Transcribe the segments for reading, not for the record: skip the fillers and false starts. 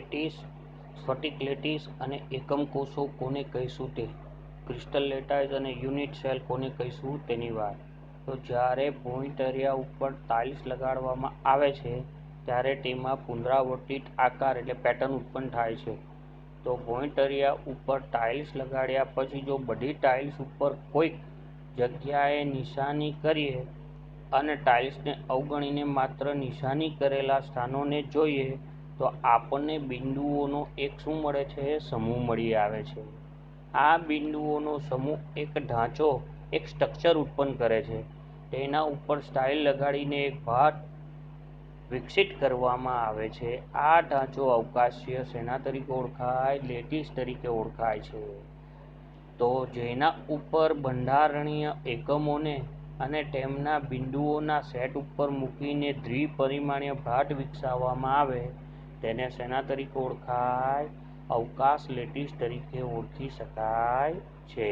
Lattice, સ્ફટિક lattice અને એકમ કોષો કોને કહીશું તે, ક્રિસ્ટલ લેટાઇસ અને યુનિટ સેલ કોને કહીશું તેની વાત. તો જ્યારે પોઇન્ટ એરિયા ઉપર ટાઇલ્સ લગાડવામાં આવે છે ત્યારે તેમાં પુનરાવર્તિત આકાર એટલે પેટર્ન ઉત્પન્ન થાય છે. તો પોઇન્ટ એરિયા ઉપર ટાઇલ્સ લગાડ્યા પછી જો બધી ટાઇલ્સ ઉપર કોઈક જગ્યાએ નિશાની કરીએ અને ટાઇલ્સને અવગણીને માત્ર નિશાની કરેલા સ્થાનોને જોઈએ તો આપણને બિંદુઓનો એક શું મળે છે? સમૂહ મળી આવે છે. આ બિંદુઓનો સમૂહ એક ઢાંચો, એક સ્ટ્રક્ચર ઉત્પન્ન કરે છે. તેના ઉપર સ્ટાઇલ લગાડીને એક ભાત વિકસિત કરવામાં આવે છે. આ ઢાંચો અવકાશીય શેના તરીકે ઓળખાય? લેટીસ તરીકે ઓળખાય છે. તો જેના ઉપર બંધારણીય એકમોને અને તેમના બિંદુઓના સેટ ઉપર મૂકીને દ્વિપરિમાણીય ભાત વિકસાવવામાં આવે તેને શેના તરીકે ઓળખાય? અવકાશ લેટીસ તરીકે ઓળખી શકાય છે.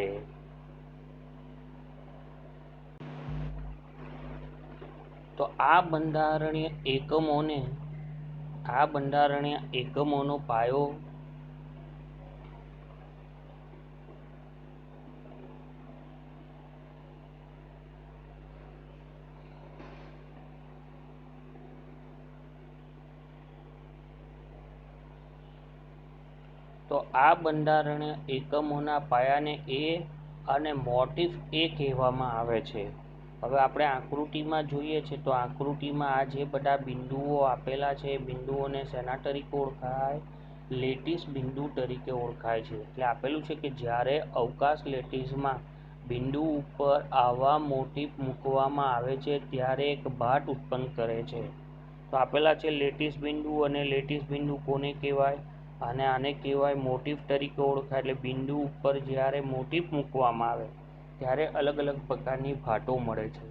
તો આ બંધારણીય એકમોનો પાયો એકમોના પાયાને એ અને મોટિફ એ કહેવામાં આવે છે. હવે આપણે આકૃતિમાં જોઈએ છે તો આકૃતિમાં આ જે બધા બિંદુઓ આપેલા છે એ બિંદુઓને શેના તરીકે ઓળખાય? લેટીસ બિંદુ તરીકે ઓળખાય છે. એટલે આપેલું છે કે જ્યારે અવકાશ લેટીસમાં બિંદુ ઉપર આવા મોટિફ મૂકવામાં આવે છે ત્યારે એક ભાત ઉત્પન્ન કરે છે. તો આપેલા છે લેટીસ બિંદુ, અને લેટીસ બિંદુ કોને કહેવાય? અને આને કહેવાય મોટિફ તરીકે ઓળખાય. એટલે બિંદુ ઉપર જ્યારે મોટિફ મૂકવામાં આવે ત્યારે અલગ અલગ પ્રકારની ભાતો મળે છે.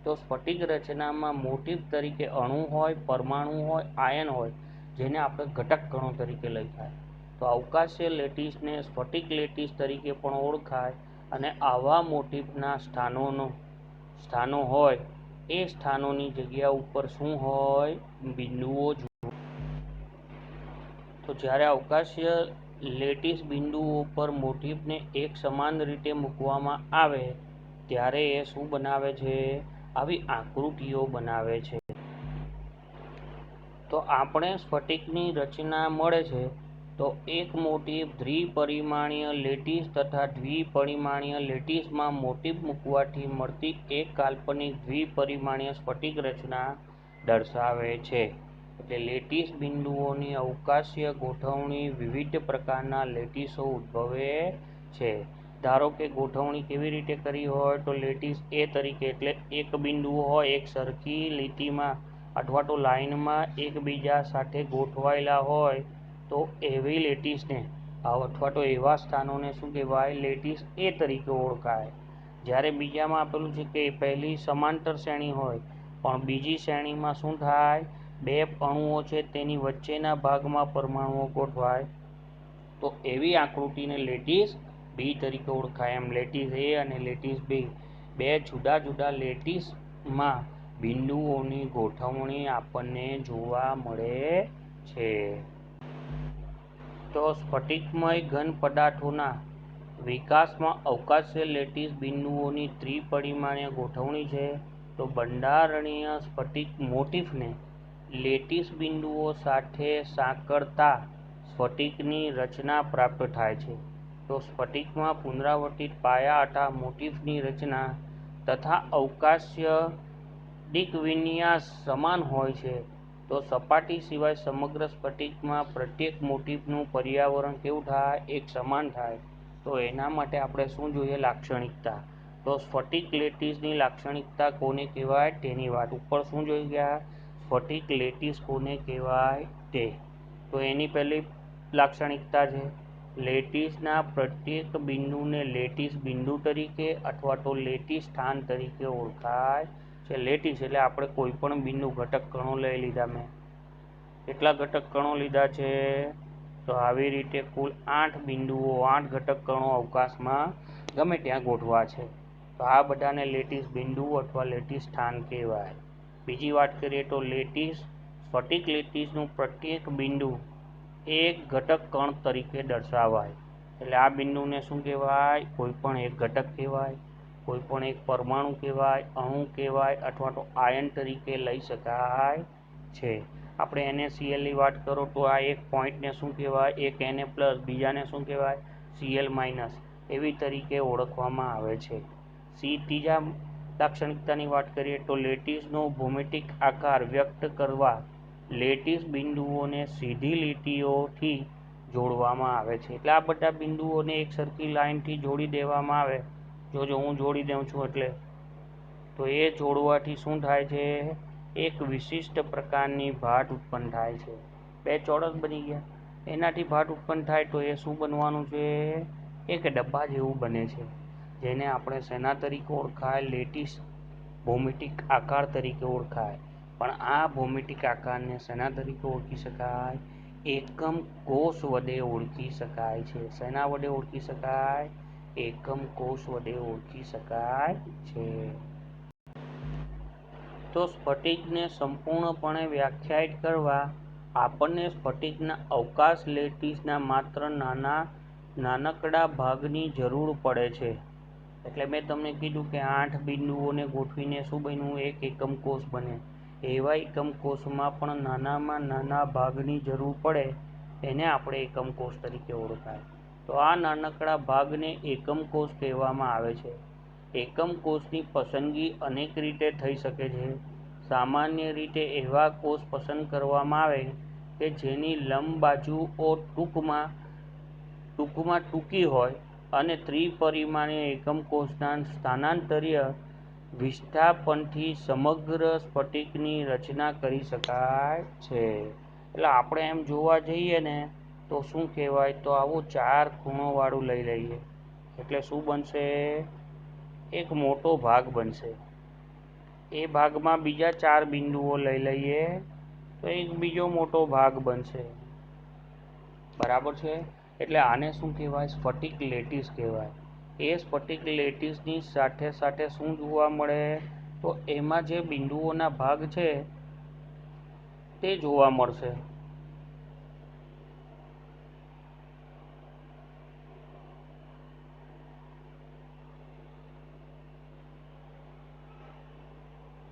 તો સ્ફટિક રચનામાં મોટિફ તરીકે અણુ હોય, પરમાણુ હોય, આયન હોય, જેને આપણે ઘટક કણો તરીકે લખાય. તો અવકાશીય લેટીસને સ્ફટિક લેટીસ તરીકે પણ ઓળખાય. અને આવા મોટિફના સ્થાનો હોય એ સ્થાનોની જગ્યા ઉપર શું હોય? બિંદુઓ. તો જ્યારે અવકાશીય લેટીસ બિંદુઓ પર મોટિફને એક સમાન રીતે મૂકવામાં આવે ત્યારે એ શું બનાવે છે? આવી આકૃતિઓ બનાવે છે. તો આપણે સ્ફટિકની રચના મળે છે તો એક મોટિફ દ્વિપરિમાણીય લેટીસ તથા દ્વિપરિમાણીય લેટીસમાં મોટિફ મૂકવાથી મળતી એક કાલ્પનિક દ્વિપરિમાણીય સ્ફટિક રચના દર્શાવે છે. એટલે લેટીસ બિંદુઓની અવકાશીય ગોઠવણી વિવિધ પ્રકારના લેટીસો ઉદ્ભવે છે. ધારો કે ગોઠવણી કેવી રીતે કરી હોય તો લેટીસ એ તરીકે, એટલે એક બિંદુ હોય એક સરખી લીટીમાં અથવા તો લાઇનમાં એકબીજા સાથે ગોઠવાયેલા હોય તો એવી લેટીસને અથવા તો એવા સ્થાનોને શું કહેવાય? લેટીસ એ તરીકે ઓળખાય. જ્યારે બીજામાં આપેલું છે કે પહેલી સમાંતર શ્રેણી હોય પણ બીજી શ્રેણીમાં શું થાય? બે અણુઓ છે તેની વચ્ચેના ભાગમાં પરમાણુઓ ગોઠવાય તો એવી આકૃતિને લેટીસ બી તરીકે ઓળખાય. એમ લેટીસ એ અને લેટીસ બી બે જુદા જુદા લેટીસમાં બિંદુઓની ગોઠવણી આપણને જોવા મળે છે. તો સ્ફટિકમય ઘન પદાર્થોના વિકાસમાં અવકાશીય લેટીસ બિંદુઓની ત્રિપરિમાણીય ગોઠવણી છે. તો બંધારણીય સ્ફટિક મોટિફને લેટીસ બિંદુઓ સાથે સાંકળતા સ્ફટિકની રચના પ્રાપ્ત થાય છે. તો સ્ફટિકમાં પુનરાવર્તિત પાયા અથવા મોટિફની રચના તથા અવકાશીય દિક્વિન્યાસ સમાન હોય છે. તો સપાટી સિવાય સમગ્ર સ્ફટિકમાં પ્રત્યેક મોટિફનું પર્યાવરણ કેવું થાય? એક સમાન થાય. તો એના માટે આપણે શું જોઈએ? લાક્ષણિકતા. તો સ્ફટિક લેટીસની લાક્ષણિકતા કોને કહેવાય તેની વાત. ઉપર શું જોઈ ગયા? સ્ફટિક લેટીસ કોને કહેવાય તે. તો એની પહેલી લાક્ષણિકતા છે લેટીસના પ્રત્યેક બિંદુને લેટીસ બિંદુ તરીકે અથવા તો લેટીસ સ્થાન તરીકે ઓળખાય છે. લેટીસ એટલે આપણે કોઈ પણ બિંદુ ઘટક કણો લઈ લીધા. મેં કેટલા ઘટક કણો લીધા છે? તો આવી રીતે કુલ 8 બિંદુઓ, 8 ઘટક કણો અવકાશમાં ગમે ત્યાં ગોઠવા છે. તો આ બધાને લેટીસ બિંદુ અથવા લેટીસ સ્થાન કહેવાય. બીજી વાત કરીએ તો લેટીસ, સ્ફટિક લેટીસનું પ્રત્યેક બિંદુ એક ઘટક કણ તરીકે દર્શાવાય. એટલે આ બિંદુને શું કહેવાય? કોઈ પણ એક ઘટક કહેવાય, કોઈ પણ એક પરમાણુ કહેવાય, અણુ કહેવાય, અથવા તો આયન તરીકે લઈ શકાય છે. આપણે NaCl ની વાત કરો તો આ એક પોઈન્ટને શું કહેવાય? એક Na+, બીજાને શું કહેવાય? Cl-, એવી તરીકે ઓળખવામાં આવે છે. ત્રીજા લાક્ષણિકતાની વાત કરીએ તો લેટિસનો ભૌમિતિક આકાર વ્યક્ત કરવા લેટિસ બિંદુઓને સીધી લીટીઓથી જોડવામાં આવે છે. એટલે આ બધા બિંદુઓને એક સરખી લાઇનથી જોડી દેવામાં આવે. જો હું જોડી દઉં છું એટલે તો એ જોડવાથી શું થાય છે? એક વિશિષ્ટ પ્રકારની ભાટ ઉત્પન્ન થાય છે. બે ચોરસ બની ગયા. એનાથી ભાટ ઉત્પન્ન થાય તો એ શું બનવાનું છે? એક ડબ્બા જેવું બને છે, જેને આપણે શેના તરીકે ઓળખાય? લેટિસ ભૌમિતિક આકાર તરીકે ઓળખાય. પણ આ ભૌમિતિક આકારને શેના તરીકે ઓળખી શકાય? એકમ કોષ વડે ઓળખી શકાય છે. શેના વડે ઓળખી શકાય? એકમ કોષ વડે ઓળખી શકાય છે. તો સ્ફટિકને સંપૂર્ણપણે વ્યાખ્યાયિત કરવા આપણને સ્ફટિકના અવકાશ લેટિસના માત્ર નાનકડા ભાગની જરૂર પડે છે. એટલે મેં તમને કીધું કે 8 બિંદુઓને ગોઠવીને શું બન્યું? એક એકમ કોષ બને. એવા એકમ કોષમાં પણ નાનામાં નાના ભાગની જરૂર પડે, એને આપણે એકમ કોષ તરીકે ઓળખાય. તો આ નાનકડા ભાગને એકમ કોષ કહેવામાં આવે છે. એકમ કોષની પસંદગી અનેક રીતે થઈ શકે છે. સામાન્ય રીતે એવા કોષ પસંદ કરવામાં આવે કે જેની લંબ બાજુઓ ટૂંકમાં ટૂંકી હોય અને ત્રિપરિમાણીય એકમ કોષના સ્થાનાંતરીય વિસ્થાપનથી સમગ્ર સ્ફટિકની રચના કરી શકાય છે. એટલે આપણે એમ જોવા જઈએ ને તો શું કહેવાય? તો આવું 4 ખૂણોવાળું લઈ લઈએ એટલે શું બનશે? એક મોટો ભાગ બનશે. એ ભાગમાં બીજા 4 બિંદુઓ લઈ લઈએ તો એક બીજો મોટો ભાગ બનશે. બરાબર છે? એટલે આને શું કહેવાય? સ્ફટિક લેટિસ કહેવાય. એ સ્ફટિક લેટિસની સાથે સાથે શું જોવા મળે? તો એમાં જે બિંદુઓના ભાગ છે તે જોવા મળશે.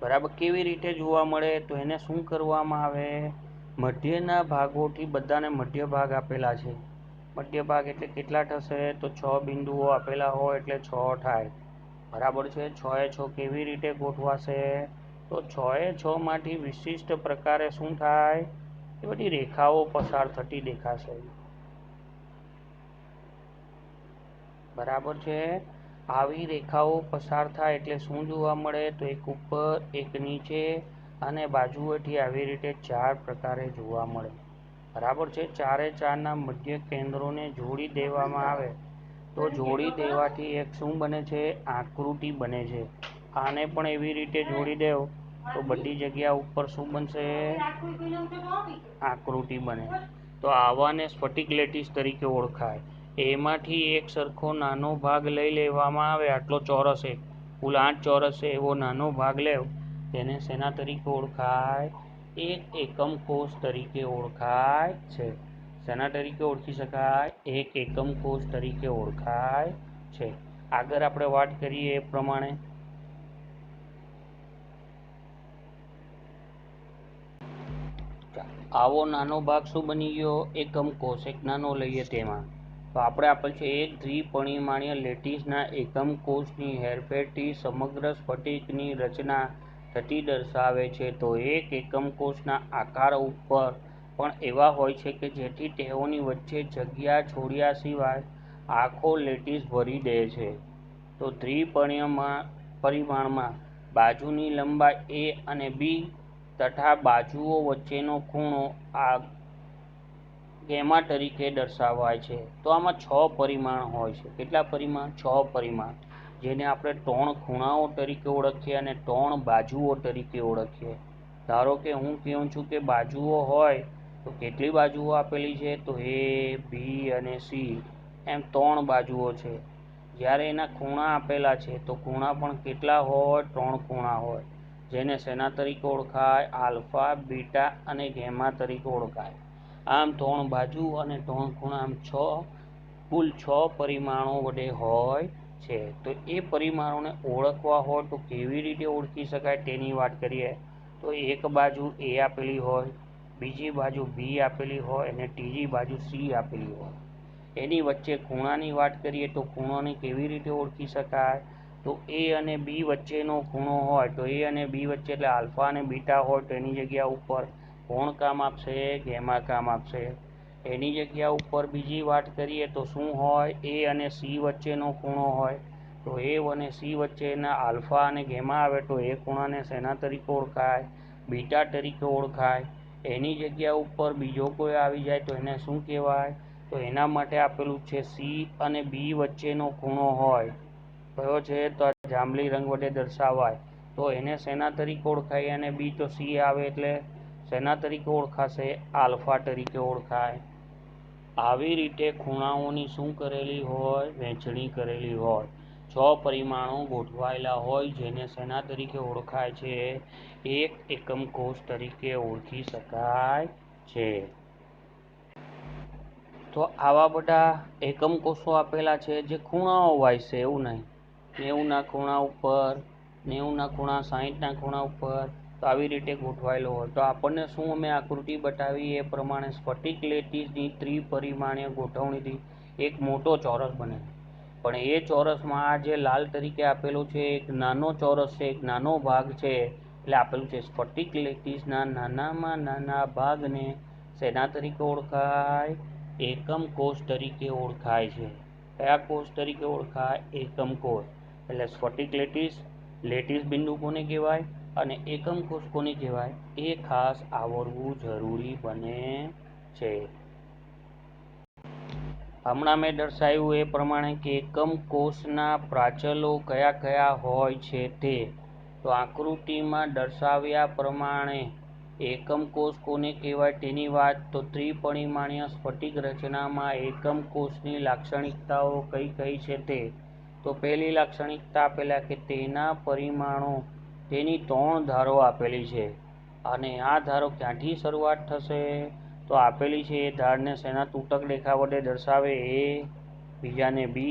બરાબર. કેવી રીતે જોવા મળે? તો એને શું કરવામાં આવે? મધ્યના ભાગોથી બધાને મધ્ય ભાગ આપેલા છે. મધ્ય ભાગ એટલે કેટલા થશે? તો 6 બિંદુઓ આપેલા હોય એટલે 6 થાય. બરાબર છે? 6 એ 6 કેવી રીતે ગોઠવાશે? તો 6 એ 6 માંથી વિશિષ્ટ પ્રકારે શું થાય? એ બધી રેખાઓ પસાર થતી દેખાશે. બરાબર છે? આવી રેખાઓ પસાર થાય એટલે શું જોવા મળે? તો એક ઉપર, એક નીચે અને બાજુએથી આવી રીતે 4 પ્રકારે જોવા મળે. બરાબર છે? 4 એ 4 ના મધ્ય કેન્દ્રોને જોડી દેવામાં આવે તો જોડી દેવાથી એક શું બને છે? આકૃતિ બને છે. આને પણ એવી રીતે જોડી દેવ તો બધી જગ્યા ઉપર શું બનશે? આકૃતિ બને. તો આવાને સ્ફટિક લેટિસ તરીકે ઓળખાય. એમાંથી એક સરખો નાનો ભાગ લઈ લેવામાં આવે, આટલો ચોરસ કુલ 8 ચોરસ છે એવો નાનો ભાગ લેવ તેને શેના તરીકે ઓળખાય? એક એકમ કોષ તરીકે ઓળખાય છે. શેના તરીકે ઓળખી શકાય? એક એકમ કોષ તરીકે ઓળખાય છે. આગળ આપણે વાત કરીએ એ પ્રમાણે આવો નાનો ભાગ શું બની ગયો? એકમ કોષ. એક નાનો લઈએ તેમાં તો આપણે આપેલ છે એક ત્રિપરિમાણીય લેટિસના એકમ કોષની હેરફેરથી સમગ્ર સ્ફટિકની રચના થતી દર્શાવે છે. તો એક એકમ કોષના આકાર ઉપર પણ એવા હોય છે કે જેથી તેઓની વચ્ચે જગ્યા છોડ્યા સિવાય આખો લેટિસ ભરી દે છે. તો ત્રિપરિમાણમાં બાજુની લંબાઈ A અને B તથા બાજુઓ વચ્ચેનો ખૂણો ગેમા તરીકે દર્શાવાય છે. તો આમાં 6 પરિમાણ હોય છે. કેટલા પરિમાણ? 6 પરિમાણ, જેને આપણે 3 ખૂણાઓ તરીકે ઓળખીએ અને 3 બાજુઓ તરીકે ઓળખીએ. ધારો કે હું કહું છું કે બાજુઓ હોય તો કેટલી બાજુઓ આપેલી છે? તો A, B અને C એમ 3 બાજુઓ છે. જ્યારે એના ખૂણા આપેલા છે તો ખૂણા પણ કેટલા હોય? 3 ખૂણા હોય, જેને શેના તરીકે ઓળખાય? આલ્ફા, બીટા અને ગેમા તરીકે ઓળખાય. આમ 3 બાજુ અને 3 ખૂણા, આમ કુલ 6 પરિમાણો વડે હોય છે. તો એ પરિમાણોને ઓળખવા હોય તો કેવી રીતે ઓળખી શકાય તેની વાત કરીએ. તો એક બાજુ A આપેલી હોય, બીજી બાજુ B આપેલી હોય અને ત્રીજી બાજુ C આપેલી હોય. એની વચ્ચે ખૂણાની વાત કરીએ તો ખૂણોને કેવી રીતે ઓળખી શકાય? તો A અને B વચ્ચેનો ખૂણો હોય તો A અને B વચ્ચે એટલે આલ્ફા અને બીટા હોય તો એની જગ્યા ઉપર કોણ કામ આપશે? ગેમા કામ આપશે. એની જગ્યા ઉપર બીજી વાત કરીએ તો શું હોય? A અને C વચ્ચેનો ખૂણો હોય તો A અને C વચ્ચેના આલ્ફા અને ગેમા આવે તો એ ખૂણાને શેના તરીકે ઓળખાય? બીટા તરીકે ઓળખાય. એની જગ્યા ઉપર બીજો કોઈ આવી જાય તો એને શું કહેવાય? તો એના માટે આપેલું છે C અને B વચ્ચેનો ખૂણો હોય, કયો છે? તો જાંબલી રંગ વડે દર્શાવાય તો એને શેના તરીકે ઓળખાય? અને B તો C આવે એટલે શેના તરીકે ઓળખાશે? આલ્ફા તરીકે ઓળખાય. આવી રીતે ખૂણાઓની શું કરેલી હોય? વહેંચણી કરેલી હોય. 6 પરિમાણો ગોઠવાયેલા હોય જેને શેના તરીકે ઓળખાય છે? એક એકમ કોષ તરીકે ઓળખી શકાય છે. તો આવા બધા એકમ કોષો આપેલા છે જે ખૂણાઓ વાઇઝ છે, એવું નહીં 90ના ખૂણા ઉપર, 90ના ખૂણા, 60ના ખૂણા ઉપર, તો આવી રીતે ગોઠવાયેલો હોય. તો આપણને શું અમે આકૃતિ બતાવી એ પ્રમાણે સ્ફટિક લેટીસની ત્રિપરિમાણીય ગોઠવણીથી એક મોટો ચોરસ બને. પણ એ ચોરસમાં આ જે લાલ તરીકે આપેલું છે એક નાનો ચોરસ છે, એક નાનો ભાગ છે, એટલે આપેલું છે સ્ફટિક લેટીસના નાનામાં નાના ભાગને શેના તરીકે ઓળખાય? એકમ કોષ તરીકે ઓળખાય છે. કયા કોષ તરીકે ઓળખાય? એકમ કોષ. એટલે સ્ફટિક લેટીસ બિંદુ કોને કહેવાય અને એકમ કોષ કોને કહેવાય એ ખાસ આવડવું જરૂરી બને છે. હમણાં મેં દર્શાવ્યું એ પ્રમાણે કે એકમ કોષના પ્રાચલો કયા કયા હોય છે તે. તો આકૃતિમાં દર્શાવ્યા પ્રમાણે એકમ કોષ કોને કહેવાય તેની વાત. તો ત્રિપરિમાણીય સ્ફટિક રચનામાં એકમ કોષની લાક્ષણિકતાઓ કઈ કઈ છે તે. તો પહેલી લાક્ષણિકતા આપેલા કે તેના પરિમાણો, તેની 3 ધારો આપેલી છે અને આ ધારો ક્યાંથી શરૂઆત થશે? તો આપેલી છે એ ધારને શેના તૂટક રેખા વડે દર્શાવે? A, બીજાને B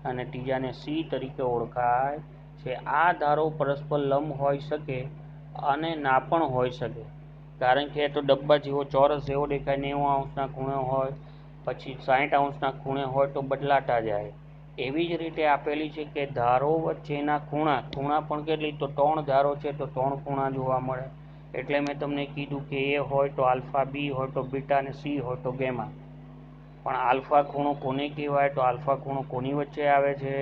અને ત્રીજાને C તરીકે ઓળખાય છે. આ ધારો પરસ્પર લંબ હોઈ શકે અને ના પણ હોઈ શકે, કારણ કે તો ડબ્બા જેવો ચોરસ જેવો દેખાય, 90 અંશના ખૂણે હોય, પછી 60 અંશના ખૂણે હોય તો બદલાતા જાય. એવી જ રીતે આપેલી છે કે ધારો વચ્ચેના ખૂણા પણ કેટલી? તો 3 ધારો છે તો 3 ખૂણા જોવા મળે. એટલે મેં તમને કીધું કે A હોય તો આલ્ફા, B હોય તો બીટા અને C હોય તો ગેમા. પણ આલ્ફા ખૂણો કોને કહેવાય? તો આલ્ફા ખૂણો કોની વચ્ચે આવે છે?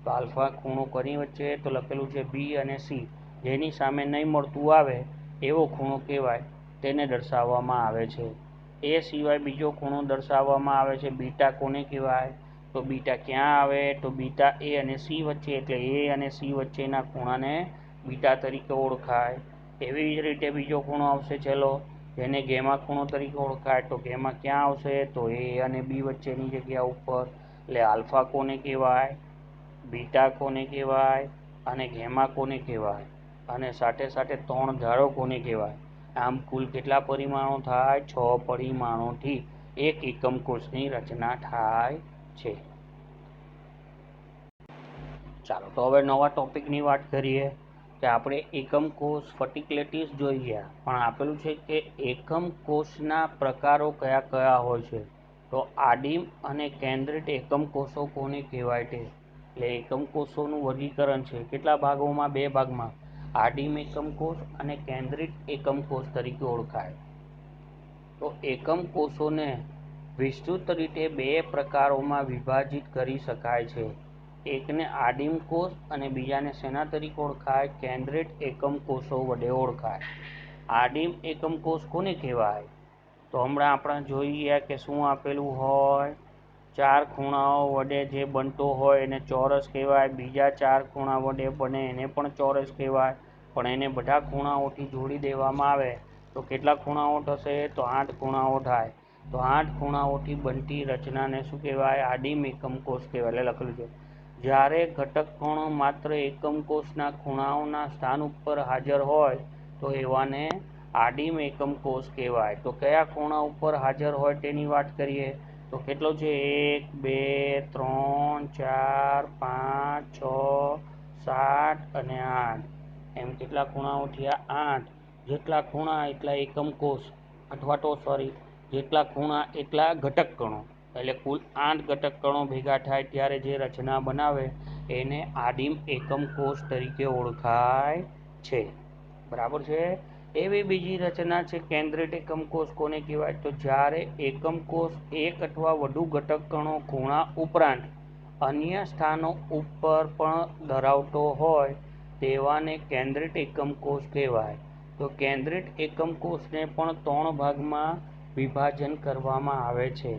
તો આલ્ફા ખૂણો કોની વચ્ચે? તો લખેલું છે B અને C, જેની સામે નહીં મળતું આવે એવો ખૂણો કહેવાય, તેને દર્શાવવામાં આવે છે. એ સિવાય બીજો ખૂણો દર્શાવવામાં આવે છે બીટા. કોને કહેવાય? તો બીટા ક્યાં આવે? તો બીટા A અને C વચ્ચે, એટલે A અને C વચ્ચેના ખૂણાને બીટા તરીકે ઓળખાય. એવી જ રીતે બીજો ખૂણો આવશે ચલો, જેને ગેમા ખૂણો તરીકે ઓળખાય. તો ગેમા ક્યાં આવશે? તો A અને B વચ્ચેની જગ્યા ઉપર. એટલે આલ્ફા કોને કહેવાય? બીટા કોને કહેવાય? અને ગેમા કોને કહેવાય? અને સાથે સાથે 3 ધારો કોને કહેવાય? આમ કુલ કેટલા પરિમાણો થાય? 6 પરિમાણોથી એક એકમ કોષની રચના થાય છે. ચાલો તો હવે નવા ટોપિકની વાત કરીએ કે આપણે એકમ કોષ સ્ફટિક લેટીસ જોઈ ગયા, પણ આપેલું છે કે એકમ કોષના પ્રકારો કયા કયા હોય છે. તો આદિમ અને કેન્દ્રિત એકમ કોષો કોને કહેવાય તે. એટલે એકમ કોષોનું વર્ગીકરણ છે કેટલા ભાગોમાં? 2 ભાગમાં. આદિમ એકમ કોષ અને કેન્દ્રિત એકમ કોષ તરીકે ઓળખાય. તો એકમ કોષોને વિસ્તૃત રીતે 2 પ્રકારોમાં વિભાજિત કરી શકાય છે. એકને આદિમ કોષ અને બીજાને શેના તરીકે ઓળખાય? કેન્દ્રિત એકમ કોષો વડે ઓળખાય. આદિમ એકમ કોષ કોને કહેવાય? તો હમણાં આપણે જોઈ ગયા કે શું આપેલું હોય? 4 ખૂણાઓ વડે જે બનતો હોય એને ચોરસ કહેવાય. બીજા 4 ખૂણા વડે બને એને પણ ચોરસ કહેવાય. પણ એને બધા ખૂણાઓથી જોડી દેવામાં આવે તો કેટલા ખૂણાઓ થશે? તો 8 ખૂણાઓ થાય. તો 8 ખૂણાઓથી બનતી રચનાને શું કહેવાય? આદિમ એકમ કોષ કહેવાય. એટલે લખેલું છે જ્યારે ઘટક કણો માત્ર એકમ કોષના ખૂણાઓના સ્થાન ઉપર હાજર હોય તો એવાને આદિમ એકમ કોષ કહેવાય. તો કયા ખૂણા ઉપર હાજર હોય તેની વાત કરીએ તો કેટલો છે? 1 2 3 4 5 6 7 અને 8 એમ કેટલા ખૂણાઓ થયા? 8. જેટલા ખૂણા એટલા એકમ કોષ, અથવા તો જેટલા ખૂણા એટલા ઘટક કણો. એટલે કુલ 8 ઘટક કણો ભેગા થાય ત્યારે જે રચના બનાવે એને આદિમ એકમ કોષ તરીકે ઓળખાય છે. બરાબર છે. એવી બીજી રચના છે કેન્દ્રિત એકમ કોષ. કોને કહેવાય? તો જ્યારે એકમ કોષ એક અથવા વધુ ઘટક કણો ખૂણા ઉપરાંત અન્ય સ્થાનો ઉપર પણ ધરાવતો હોય તેવાને કેન્દ્રિત એકમ કોષ કહેવાય. તો કેન્દ્રિત એકમ કોષને પણ 3 ભાગમાં વિભાજન કરવામાં આવે છે.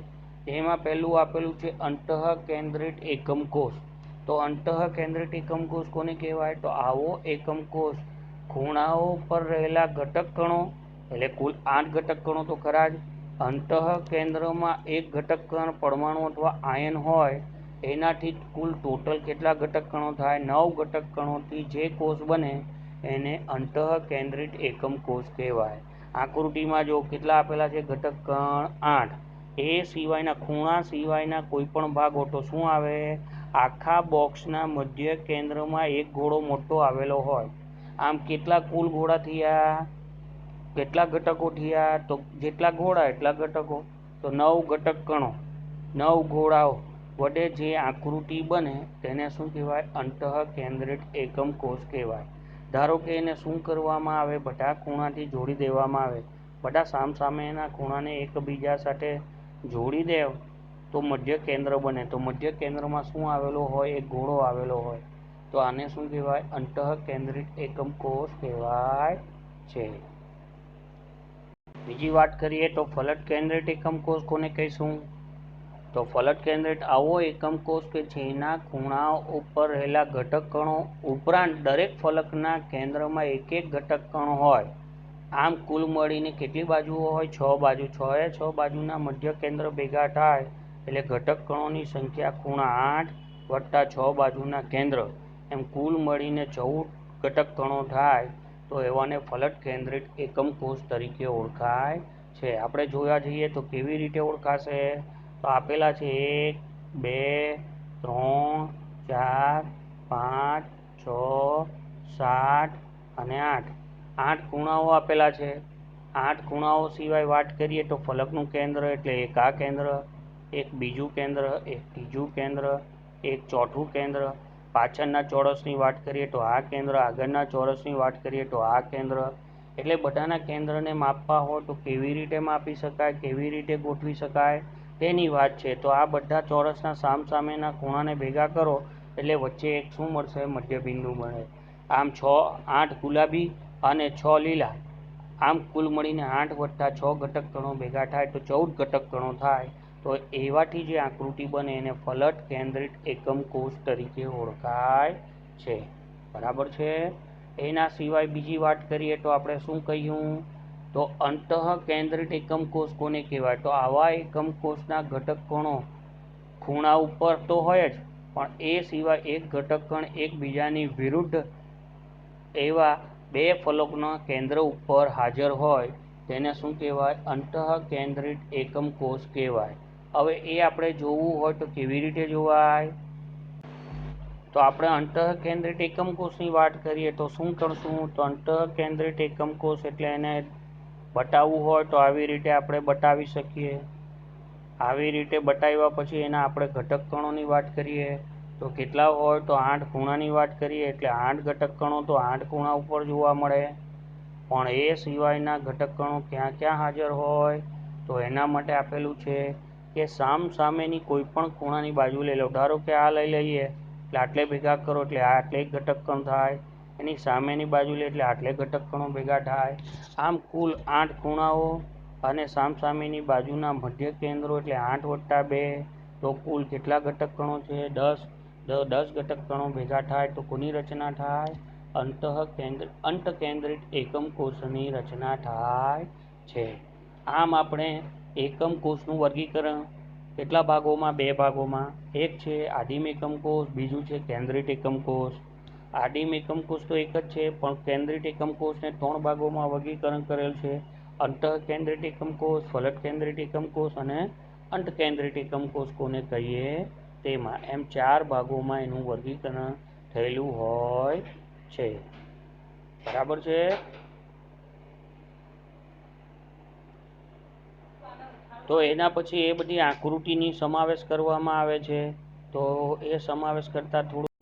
એમાં પહેલું આપેલું છે અંતઃકેન્દ્રિત એકમ કોષ. તો અંતઃકેન્દ્રિત એકમ કોષ કોને કહેવાય? તો આવો એકમ કોષ ખૂણાઓ પર રહેલા ઘટક કણો, એટલે કુલ 8 ઘટક કણો તો ખરા જ. અંતઃકેન્દ્રમાં એક ઘટક કણ પરમાણુ અથવા આયન હોય એનાથી કુલ ટોટલ કેટલા ઘટક કણો થાય? 9 ઘટક કણોથી જે કોષ બને એને અંતઃકેન્દ્રિત એકમ કોષ કહેવાય. આકૃતિમાં જો કેટલા આપેલા છે ઘટક કણ? 8. એ સિવાયના ખૂણા સિવાયના કોઈ પણ ભાગો તો શું આવે? આખા બોક્સના મધ્ય કેન્દ્રમાં એક ગોળો મોટો આવેલો હોય. આમ કેટલા કુલ ગોળા થયા? કેટલા ઘટકો થયા? તો જેટલા ગોળા એટલા ઘટકો. તો 9 ઘટક કણો, 9 ગોળાઓ વડે જે આકૃતિ બને તેને શું કહેવાય? અંતઃકેન્દ્રિત એકમ કોષ કહેવાય. ધારો કે એને શું કરવામાં આવે? બધા ખૂણાથી જોડી દેવામાં આવે. બધા સામસામેના ખૂણાને એકબીજા સાથે જોડી દે તો મધ્ય કેન્દ્ર બને. તો મધ્ય કેન્દ્રમાં શું આવેલો હોય? એક ગોળો આવેલો હોય. તો આને શું કહેવાય? અંતઃકેન્દ્રિત એકમ કોષ કહેવાય છે. બીજી વાત કરીએ તો ફલક કેન્દ્રિત એકમ કોષ કોને કહીશું? તો ફલક કેન્દ્રિત આવો એકમ કોષ કે જેના ખૂણાઓ ઉપર રહેલા ઘટક કણો ઉપરાંત દરેક ફલકના કેન્દ્રમાં એક એક ઘટક કણ હોય. આમ કુલ મળીને કેટલી બાજુઓ હોય? 6 બાજુ. 6 એ 6 બાજુના મધ્ય કેન્દ્ર ભેગા થાય એટલે ઘટક કણોની સંખ્યા ખૂણા 8 વત્તા 6 બાજુના કેન્દ્ર એમ કુલ મળીને 14 ઘટક કણો થાય. તો એવાને ફલક કેન્દ્રિત એકમ કોષ તરીકે ઓળખાય છે. આપણે જોવા જઈએ તો કેવી રીતે ઓળખાશે? તો આપેલા છે 1 2 3 4 5 6 7 અને 8. 8 ખૂણાઓ આપેલા છે. 8 ખૂણાઓ સિવાય વાત કરીએ તો ફલકનું કેન્દ્ર એટલે એક આ કેન્દ્ર, એક બીજું કેન્દ્ર, એક ત્રીજું કેન્દ્ર, એક ચોથું કેન્દ્ર. પાછળના ચોરસની વાત કરીએ તો આ કેન્દ્ર, આગળના ચોરસની વાત કરીએ તો આ કેન્દ્ર. એટલે બધાના કેન્દ્રને માપવા હોય તો કેવી રીતે માપી શકાય, કેવી રીતે ગોઠવી શકાય તેની વાત છે. તો આ બધા ચોરસના સામસામેના ખૂણાને ભેગા કરો એટલે વચ્ચે એક શું મળશે? મધ્યબિંદુ મળે. આમ 8 ગુલાબી અને 6 લીલા. આમ કુલ મળીને 8 વત્તા 6 ઘટક કણો ભેગા થાય તો 14 ઘટક કણો થાય. તો એવાથી જે આકૃતિ બને એને ફલક કેન્દ્રિત એકમ કોષ તરીકે ઓળખાય છે. બરાબર છે. એના સિવાય બીજી વાત કરીએ તો આપણે શું કહ્યું? તો અંતઃકેન્દ્રિત એકમ કોષ કોને કહેવાય? તો આવા એકમ કોષના ઘટક કણો ખૂણા ઉપર તો હોય જ, પણ એ સિવાય એક ઘટક કણ એકબીજાની વિરુદ્ધ એવા બે ફલકના કેન્દ્ર ઉપર હાજર હોય તેને શું કહેવાય? અંતઃકેન્દ્રિત એકમ કોષ કહેવાય. હવે એ આપણે જોવું હોય તો કેવી રીતે જોવાય? તો આપણે અંતઃકેન્દ્રિત એકમ કોષની વાત કરીએ તો શું કરશું? તો અંતઃકેન્દ્રિત એકમ કોષ એટલે એને બતાવવું હોય તો આવી રીતે આપણે બતાવી શકીએ. આવી રીતે બતાવ્યા પછી એના આપણે ઘટક કણોની વાત કરીએ તો કેટલા હોય? તો 8 ખૂણાની વાત કરીએ એટલે 8 ઘટક કણો તો 8 ખૂણા ઉપર જોવા મળે. પણ એ સિવાયના ઘટક કણો ક્યાં ક્યાં હાજર હોય? તો એના માટે આપેલું છે કે સામસામેની કોઈ પણ ખૂણાની બાજુ લઈ લો. ધારો કે આ લઈ લઈએ એટલે આટલે ભેગા કરો એટલે આ આટલે એક ઘટક કણ થાય. એની સામેની બાજુ લે એટલે આટલે ઘટક કણો ભેગા થાય. આમ કુલ 8 ખૂણાઓ અને સામસામેની બાજુના મધ્ય કેન્દ્રો એટલે 8 વત્તા 2 તો કુલ કેટલા ઘટક કણો છે? 10. 10 ઘટક કણો ભેગા થાય તો કોની રચના થાય? અંતકેન્દ્રિત એકમ કોષની રચના થાય છે. આમ આપણે એકમ કોષનું વર્ગીકરણ કેટલા ભાગોમાં? 2 ભાગોમાં. એક છે આદિમ એકમ કોષ, બીજું છે કેન્દ્રિત એકમ કોષ. આદિમ એકમકોષ તો એક જ છે, પણ કેન્દ્રિત એકમકોષને 3 ભાગોમાં વર્ગીકરણ કરેલ છે. અંતઃકેન્દ્રિત એકમકોષ, ફલક કેન્દ્રિત એકમકોષ અને અંતકેન્દ્રિત એકમકોષ કોને કહીએ તેમાં, એમ 4 ભાગોમાં એનું વર્ગીકરણ થયેલું હોય છે. બરાબર છે. તો એના પછી એ બધી આકૃતિની સમાવેશ કરવામાં આવે છે. તો એ સમાવેશ કરતા થોડું